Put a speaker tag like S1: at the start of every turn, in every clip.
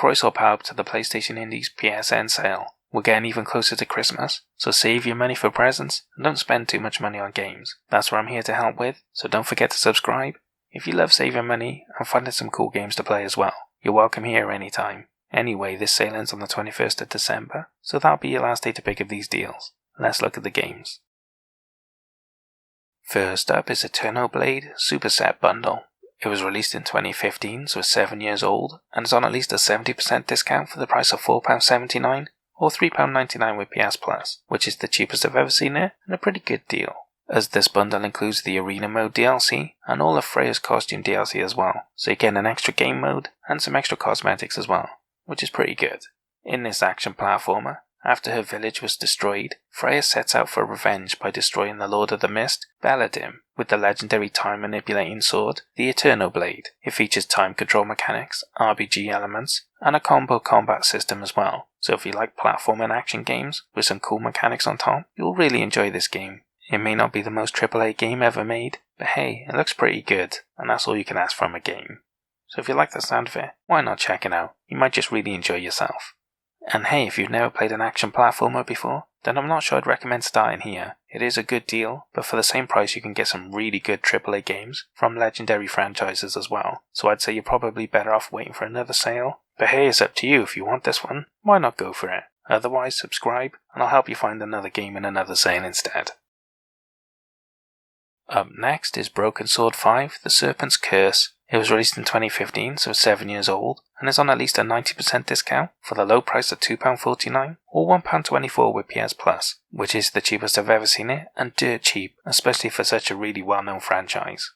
S1: Croyce or power up to the PlayStation Indies PSN sale. We're getting even closer to Christmas, so save your money for presents and don't spend too much money on games. That's what I'm here to help with, so don't forget to subscribe. If you love saving money and finding some cool games to play as well, you're welcome here anytime. Anyway, this sale ends on the 21st of December, so that'll be your last day to pick up these deals. Let's look at the games. First up is Eternal Blade Superset Bundle. It was released in 2015, so it's 7 years old, and is on at least a 70% discount for the price of £4.79 or £3.99 with PS Plus, which is the cheapest I've ever seen it, and a pretty good deal, as this bundle includes the Arena Mode DLC and all of Freya's costume DLC as well, so you get an extra game mode and some extra cosmetics as well, which is pretty good. In this action platformer, after her village was destroyed, Freya sets out for revenge by destroying the Lord of the Mist, Baladim, with the legendary time-manipulating sword, the Eternal Blade. It features time control mechanics, RPG elements, and a combo combat system as well, so if you like platform and action games with some cool mechanics on top, you'll really enjoy this game. It may not be the most AAA game ever made, but hey, it looks pretty good, and that's all you can ask from a game. So if you like the sound of it, why not check it out? You might just really enjoy yourself. And hey, if you've never played an action platformer before, then I'm not sure I'd recommend starting here. It is a good deal, but for the same price you can get some really good AAA games from legendary franchises as well, so I'd say you're probably better off waiting for another sale. But hey, it's up to you. If you want this one, why not go for it? Otherwise, subscribe, and I'll help you find another game in another sale instead. Up next is Broken Sword 5 The Serpent's Curse. It was released in 2015, so it's 7 years old, and is on at least a 90% discount for the low price of £2.49 or £1.24 with PS Plus, which is the cheapest I've ever seen it, and dirt cheap, especially for such a really well-known franchise.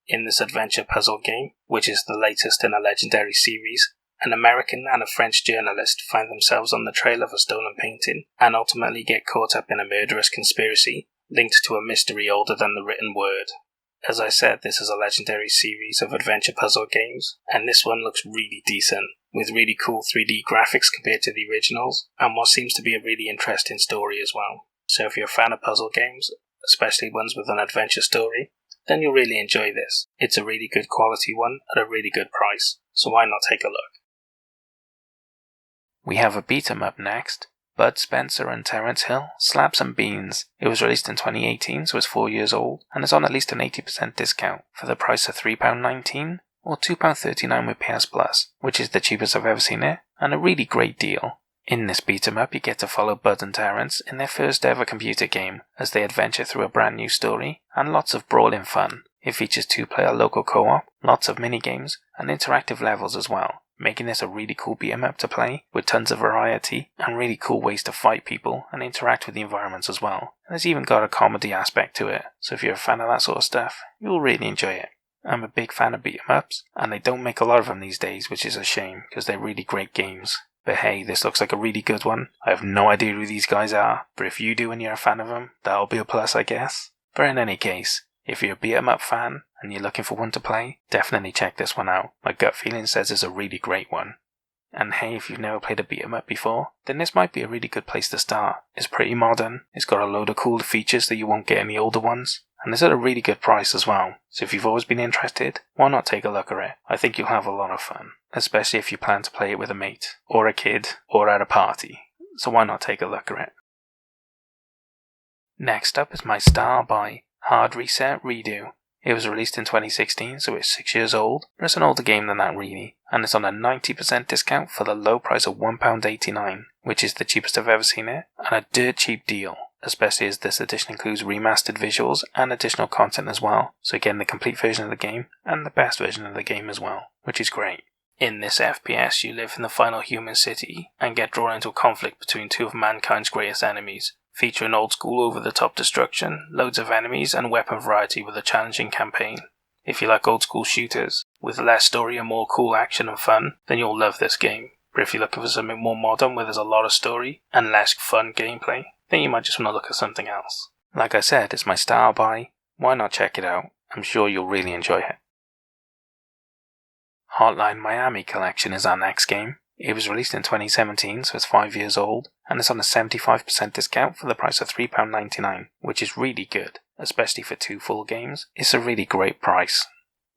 S1: In this adventure puzzle game, which is the latest in a legendary series, an American and a French journalist find themselves on the trail of a stolen painting, and ultimately get caught up in a murderous conspiracy linked to a mystery older than the written word. As I said, this is a legendary series of adventure puzzle games, and this one looks really decent, with really cool 3D graphics compared to the originals, and what seems to be a really interesting story as well. So if you're a fan of puzzle games, especially ones with an adventure story, then you'll really enjoy this. It's a really good quality one at a really good price, so why not take a look? We have a beat 'em up next. Bud Spencer and Terence Hill, Slabs and Beans. It was released in 2018, so it's 4 years old, and is on at least an 80% discount for the price of £3.19 or £2.39 with PS Plus, which is the cheapest I've ever seen it, and a really great deal. In this beat 'em up, you get to follow Bud and Terence in their first ever computer game as they adventure through a brand new story, and lots of brawling fun. It features 2-player local co-op, lots of minigames, and interactive levels as well, making this a really cool beat 'em up to play, with tons of variety and really cool ways to fight people and interact with the environments as well. And it's even got a comedy aspect to it, so if you're a fan of that sort of stuff, you'll really enjoy it. I'm a big fan of beat 'em ups, and they don't make a lot of them these days, which is a shame, because they're really great games. But hey, this looks like a really good one. I have no idea who these guys are, but if you do and you're a fan of them, that'll be a plus, I guess. But in any case, if you're a beat 'em up fan and you're looking for one to play, definitely check this one out. My gut feeling says it's a really great one. And hey, if you've never played a beat 'em up before, then this might be a really good place to start. It's pretty modern, it's got a load of cool features that you won't get in the older ones, and it's at a really good price as well. So if you've always been interested, why not take a look at it? I think you'll have a lot of fun, especially if you plan to play it with a mate, or a kid, or at a party. So why not take a look at it? Next up is My Star by Hard Reset Redo. It was released in 2016, so it's 6 years old, but it's an older game than that really, and it's on a 90% discount for the low price of £1.89, which is the cheapest I've ever seen it, and a dirt cheap deal, especially as this edition includes remastered visuals and additional content as well, so again the complete version of the game, and the best version of the game as well, which is great. In this FPS, you live in the final human city, and get drawn into a conflict between two of mankind's greatest enemies, featuring old school over-the-top destruction, loads of enemies, and weapon variety with a challenging campaign. If you like old school shooters, with less story and more cool action and fun, then you'll love this game. But if you're looking for something more modern where there's a lot of story and less fun gameplay, then you might just want to look at something else. Like I said, it's my style buy. Why not check it out? I'm sure you'll really enjoy it. Hotline Miami Collection is our next game. It was released in 2017, so it's 5 years old, and it's on a 75% discount for the price of £3.99, which is really good, especially for 2 full games. It's a really great price.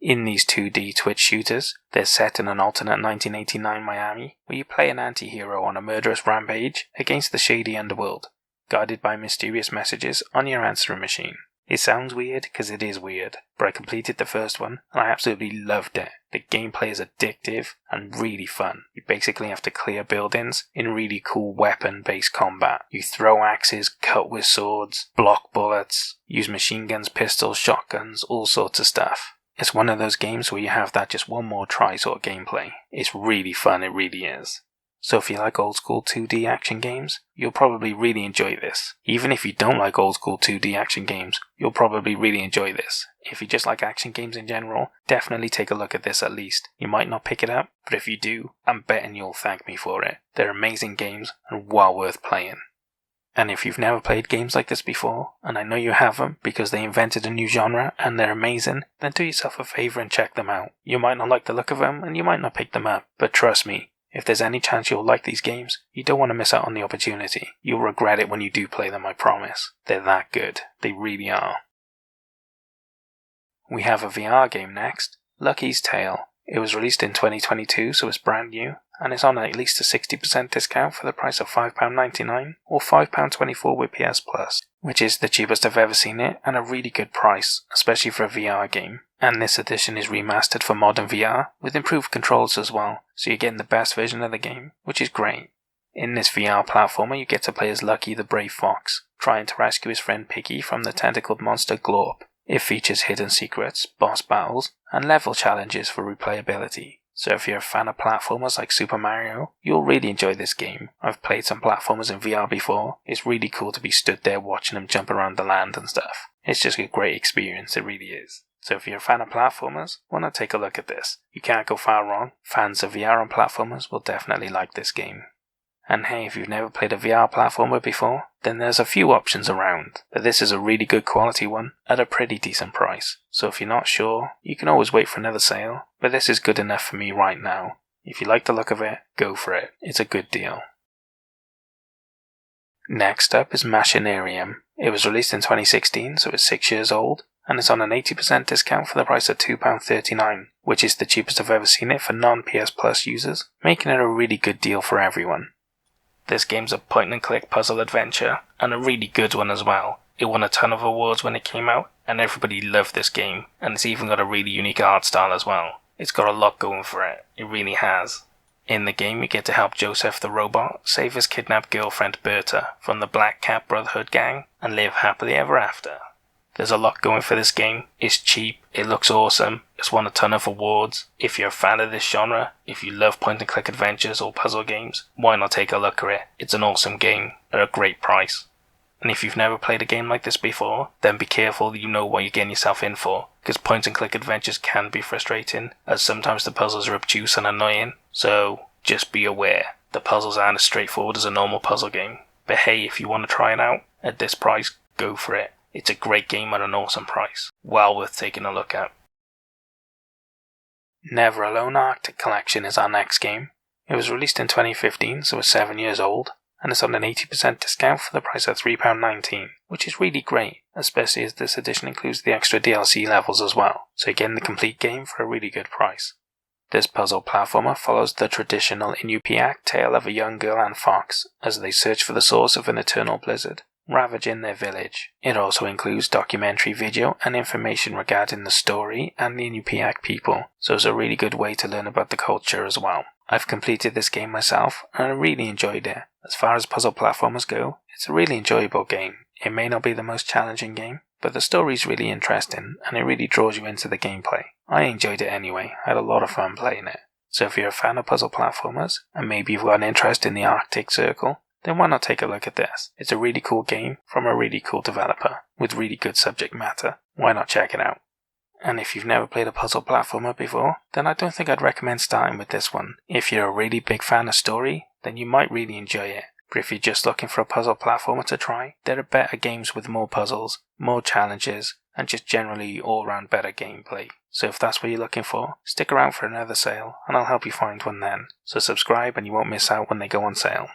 S1: In these 2D Twitch shooters, they're set in an alternate 1989 Miami, where you play an anti-hero on a murderous rampage against the shady underworld, guided by mysterious messages on your answering machine. It sounds weird because it is weird, but I completed the first one and I absolutely loved it. The gameplay is addictive and really fun. You basically have to clear buildings in really cool weapon-based combat. You throw axes, cut with swords, block bullets, use machine guns, pistols, shotguns, all sorts of stuff. It's one of those games where you have that just one more try sort of gameplay. It's really fun, it really is. So if you like old school 2D action games, you'll probably really enjoy this. Even if you don't like old school 2D action games, you'll probably really enjoy this. If you just like action games in general, definitely take a look at this at least. You might not pick it up, but if you do, I'm betting you'll thank me for it. They're amazing games and well worth playing. And if you've never played games like this before, and I know you haven't because they invented a new genre and they're amazing, then do yourself a favor and check them out. You might not like the look of them and you might not pick them up, but trust me, if there's any chance you'll like these games, you don't want to miss out on the opportunity. You'll regret it when you do play them, I promise. They're that good. They really are. We have a VR game next, Lucky's Tale. It was released in 2022, so it's brand new, and it's on at least a 60% discount for the price of £5.99 or £5.24 with PS Plus, which is the cheapest I've ever seen it and a really good price, especially for a VR game. And this edition is remastered for modern VR with improved controls as well, so you're getting the best version of the game, which is great. In this VR platformer, you get to play as Lucky the Brave Fox, trying to rescue his friend Piggy from the tentacled monster Glorp. It features hidden secrets, boss battles, and level challenges for replayability. So if you're a fan of platformers like Super Mario, you'll really enjoy this game. I've played some platformers in VR before. It's really cool to be stood there watching them jump around the land and stuff. It's just a great experience, it really is. So if you're a fan of platformers, why not take a look at this? You can't go far wrong. Fans of VR and platformers will definitely like this game. And hey, if you've never played a VR platformer before, then there's a few options around, but this is a really good quality one at a pretty decent price. So if you're not sure, you can always wait for another sale, but this is good enough for me right now. If you like the look of it, go for it. It's a good deal. Next up is Machinarium. It was released in 2016, so it's 6 years old, and it's on an 80% discount for the price of £2.39, which is the cheapest I've ever seen it for non-PS Plus users, making it a really good deal for everyone. This game's a point-and-click puzzle adventure, and a really good one as well. It won a ton of awards when it came out, and everybody loved this game, and it's even got a really unique art style as well. It's got a lot going for it. It really has. In the game, you get to help Joseph the robot save his kidnapped girlfriend Berta from the Black Cat Brotherhood gang, and live happily ever after. There's a lot going for this game. It's cheap, it looks awesome, it's won a ton of awards. If you're a fan of this genre, if you love point-and-click adventures or puzzle games, why not take a look at it? It's an awesome game at a great price. And if you've never played a game like this before, then be careful that you know what you're getting yourself in for, because point-and-click adventures can be frustrating, as sometimes the puzzles are obtuse and annoying, so just be aware. The puzzles aren't as straightforward as a normal puzzle game. But hey, if you want to try it out, at this price, go for it. It's a great game at an awesome price. Well worth taking a look at. Never Alone Arctic Collection is our next game. It was released in 2015, so it's 7 years old, and it's on an 80% discount for the price of £3.19, which is really great, especially as this edition includes the extra DLC levels as well, so you're getting the complete game for a really good price. This puzzle platformer follows the traditional Inupiaq tale of a young girl and fox as they search for the source of an eternal blizzard, ravaging their village. It also includes documentary video and information regarding the story and the Inupiaq people, so it's a really good way to learn about the culture as well. I've completed this game myself and I really enjoyed it. As far as puzzle platformers go, it's a really enjoyable game. It may not be the most challenging game, but the story's really interesting and it really draws you into the gameplay. I enjoyed it anyway, I had a lot of fun playing it. So if you're a fan of puzzle platformers, and maybe you've got an interest in the Arctic Circle, then why not take a look at this? It's a really cool game from a really cool developer with really good subject matter. Why not check it out? And if you've never played a puzzle platformer before, then I don't think I'd recommend starting with this one. If you're a really big fan of story, then you might really enjoy it. But if you're just looking for a puzzle platformer to try, there are better games with more puzzles, more challenges, and just generally all-round better gameplay. So if that's what you're looking for, stick around for another sale, and I'll help you find one then. So subscribe and you won't miss out when they go on sale.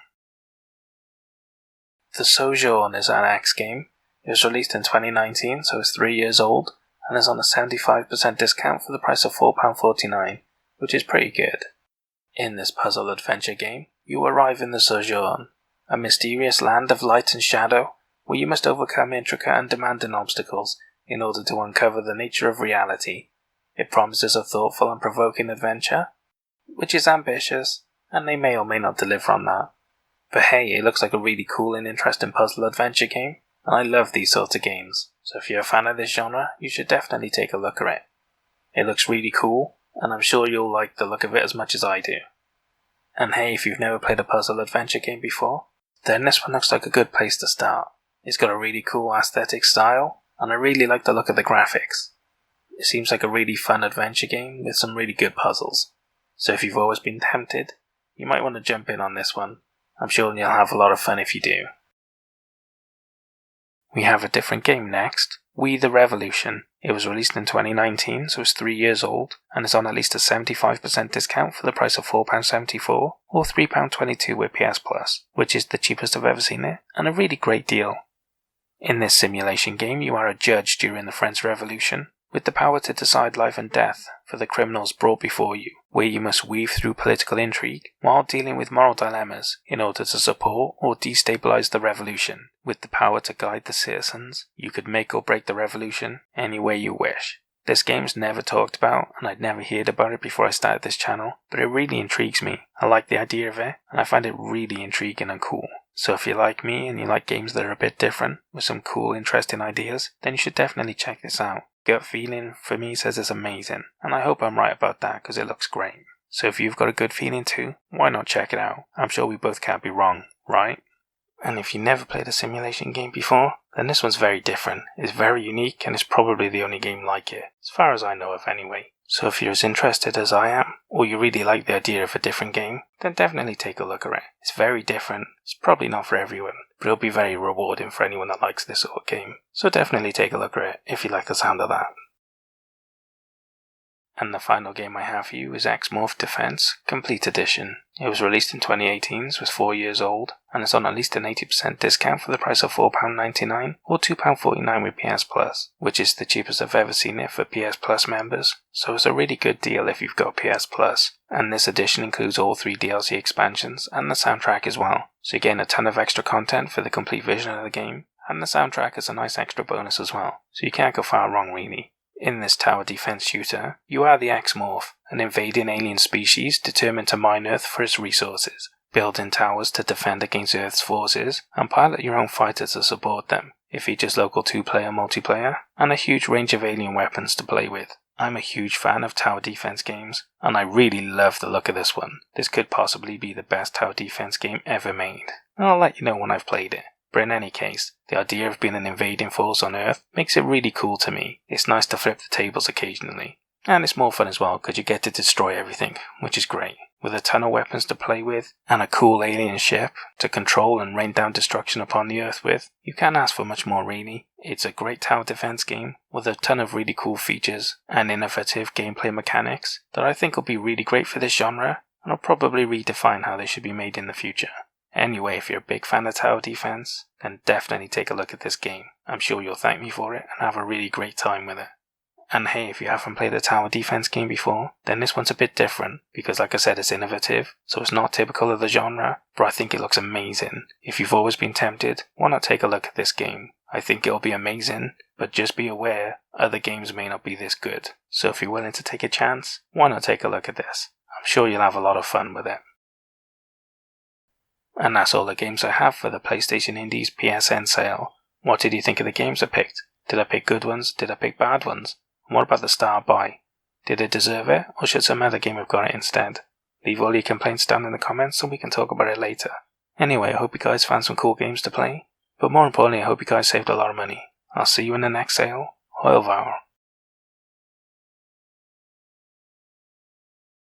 S1: The Sojourn is our next game. It was released in 2019, so it's 3 years old, and is on a 75% discount for the price of £4.49, which is pretty good. In this puzzle adventure game, you arrive in the Sojourn, a mysterious land of light and shadow, where you must overcome intricate and demanding obstacles in order to uncover the nature of reality. It promises a thoughtful and provoking adventure, which is ambitious, and they may or may not deliver on that. But hey, it looks like a really cool and interesting puzzle adventure game, and I love these sorts of games, so if you're a fan of this genre, you should definitely take a look at it. It looks really cool, and I'm sure you'll like the look of it as much as I do. And hey, if you've never played a puzzle adventure game before, then this one looks like a good place to start. It's got a really cool aesthetic style, and I really like the look of the graphics. It seems like a really fun adventure game with some really good puzzles. So if you've always been tempted, you might want to jump in on this one. I'm sure you'll have a lot of fun if you do. We have a different game next, We the Revolution. It was released in 2019, so it's 3 years old, and is on at least a 75% discount for the price of £4.74 or £3.22 with PS Plus, which is the cheapest I've ever seen it, and a really great deal. In this simulation game, you are a judge during the French Revolution, with the power to decide life and death for the criminals brought before you, where you must weave through political intrigue while dealing with moral dilemmas in order to support or destabilize the revolution. With the power to guide the citizens, you could make or break the revolution any way you wish. This game's never talked about, and I'd never heard about it before I started this channel, but it really intrigues me. I like the idea of it, and I find it really intriguing and cool. So if you're like me and you like games that are a bit different, with some cool, interesting ideas, then you should definitely check this out. Gut feeling for me says it's amazing, and I hope I'm right about that because it looks great. So if you've got a good feeling too, why not check it out? I'm sure we both can't be wrong, right? And if you never played a simulation game before, then this one's very different. It's very unique and it's probably the only game like it, as far as I know of anyway. So if you're as interested as I am, or you really like the idea of a different game, then definitely take a look at it. It's very different, it's probably not for everyone, but it'll be very rewarding for anyone that likes this sort of game. So definitely take a look at it if you like the sound of that. And the final game I have for you is X-Morph Defense Complete Edition. It was released in 2018, so it's 4 years old, and it's on at least an 80% discount for the price of £4.99 or £2.49 with PS Plus, which is the cheapest I've ever seen it for PS Plus members, so it's a really good deal if you've got PS Plus. And this edition includes all 3 DLC expansions and the soundtrack as well, so you gain a ton of extra content for the complete version of the game, and the soundtrack is a nice extra bonus as well, so you can't go far wrong really. In this tower defense shooter, you are the X-Morph, an invading alien species determined to mine Earth for its resources, build in towers to defend against Earth's forces, and pilot your own fighter to support them. It features local 2-player multiplayer, and a huge range of alien weapons to play with. I'm a huge fan of tower defense games, and I really love the look of this one. This could possibly be the best tower defense game ever made. I'll let you know when I've played it. But in any case, the idea of being an invading force on Earth makes it really cool to me. It's nice to flip the tables occasionally. And it's more fun as well because you get to destroy everything, which is great. With a ton of weapons to play with, and a cool alien ship to control and rain down destruction upon the Earth with, you can't ask for much more really. It's a great tower defense game with a ton of really cool features and innovative gameplay mechanics that I think will be really great for this genre, and will probably redefine how they should be made in the future. Anyway, if you're a big fan of tower defense, then definitely take a look at this game. I'm sure you'll thank me for it and have a really great time with it. And hey, if you haven't played a tower defense game before, then this one's a bit different, because like I said, it's innovative, so it's not typical of the genre, but I think it looks amazing. If you've always been tempted, why not take a look at this game? I think it'll be amazing, but just be aware, other games may not be this good. So if you're willing to take a chance, why not take a look at this? I'm sure you'll have a lot of fun with it. And that's all the games I have for the PlayStation Indies PSN sale. What did you think of the games I picked? Did I pick good ones? Did I pick bad ones? And what about the star buy? Did it deserve it, or should some other game have got it instead? Leave all your complaints down in the comments and we can talk about it later. Anyway, I hope you guys found some cool games to play, but more importantly I hope you guys saved a lot of money. I'll see you in the next sale. Au revoir.